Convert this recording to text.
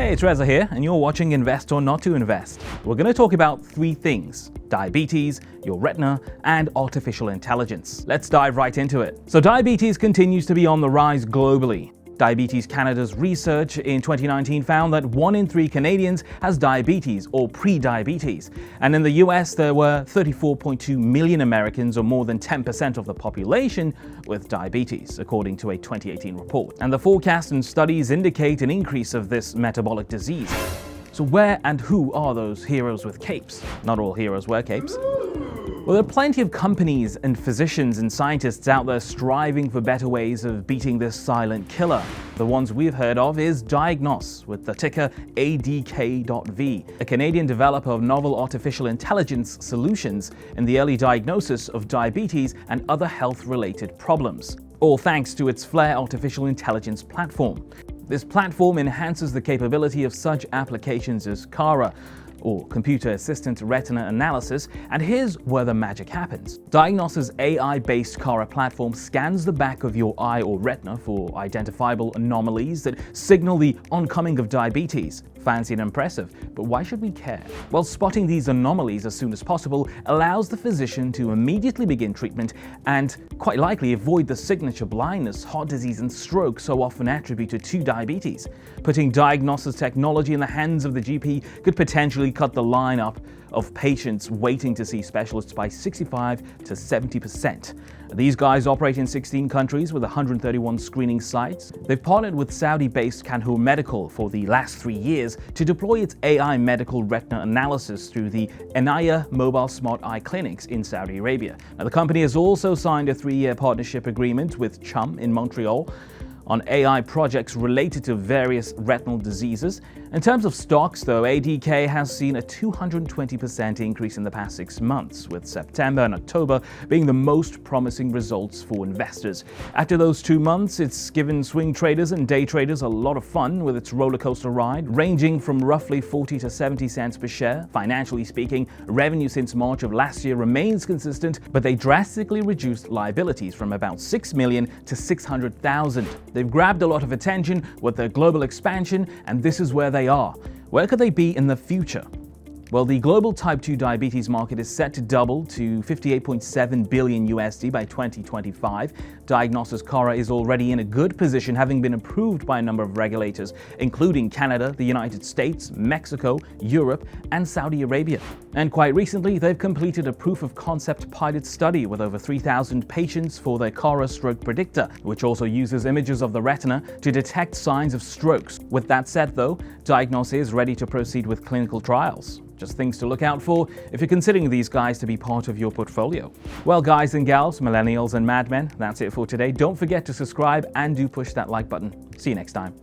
Hey, it's Reza here, and you're watching Invest or Not to Invest. We're going to talk about three things: diabetes, your retina, and artificial intelligence. Let's dive right into it. So diabetes continues to be on the rise globally. Diabetes Canada's research in 2019 found that 1 in 3 Canadians has diabetes or pre-diabetes. And in the US, there were 34.2 million Americans, or more than 10% of the population, with diabetes, according to a 2018 report. And the forecasts and studies indicate an increase of this metabolic disease. So where and who are those heroes with capes? Not all heroes wear capes. Well, there are plenty of companies and physicians and scientists out there striving for better ways of beating this silent killer. The ones we've heard of is DIAGNOS, with the ticker ADK.V, a Canadian developer of novel artificial intelligence solutions in the early diagnosis of diabetes and other health-related problems, all thanks to its Flare artificial intelligence platform. This platform enhances the capability of such applications as CARA, or Computer Assistant Retina Analysis, and here's where the magic happens. DIAGNOS's AI-based CARA platform scans the back of your eye or retina for identifiable anomalies that signal the oncoming of diabetes. Fancy and impressive, but why should we care? Well, spotting these anomalies as soon as possible allows the physician to immediately begin treatment and quite likely avoid the signature blindness, heart disease, and stroke so often attributed to diabetes. Putting DIAGNOS's technology in the hands of the GP could potentially cut the lineup of patients waiting to see specialists by 65 to 70%. These guys operate in 16 countries with 131 screening sites. They've partnered with Saudi-based Kanhur Medical for the last 3 years to deploy its AI medical retina analysis through the Enaya mobile smart eye clinics in Saudi Arabia. Now, the company has also signed a 3-year partnership agreement with CHUM in Montreal on AI projects related to various retinal diseases. In terms of stocks, though, ADK has seen a 220% increase in the past 6 months, with September and October being the most promising results for investors. After those 2 months, it's given swing traders and day traders a lot of fun with its roller coaster ride, ranging from roughly 40 to 70 cents per share. Financially speaking, revenue since March of last year remains consistent, but they drastically reduced liabilities from about 6 million to 600,000. They've grabbed a lot of attention with their global expansion, and this is where they are. Where could they be in the future? Well, the global type 2 diabetes market is set to double to 58.7 billion USD by 2025. DIAGNOS's CARA is already in a good position, having been approved by a number of regulators, including Canada, the United States, Mexico, Europe, and Saudi Arabia. And quite recently, they've completed a proof of concept pilot study with over 3,000 patients for their CARA stroke predictor, which also uses images of the retina to detect signs of strokes. With that said, though, DIAGNOS is ready to proceed with clinical trials. Just things to look out for if you're considering these guys to be part of your portfolio. Well, guys and gals, millennials and madmen, that's it for today. Don't forget to subscribe and do push that like button. See you next time.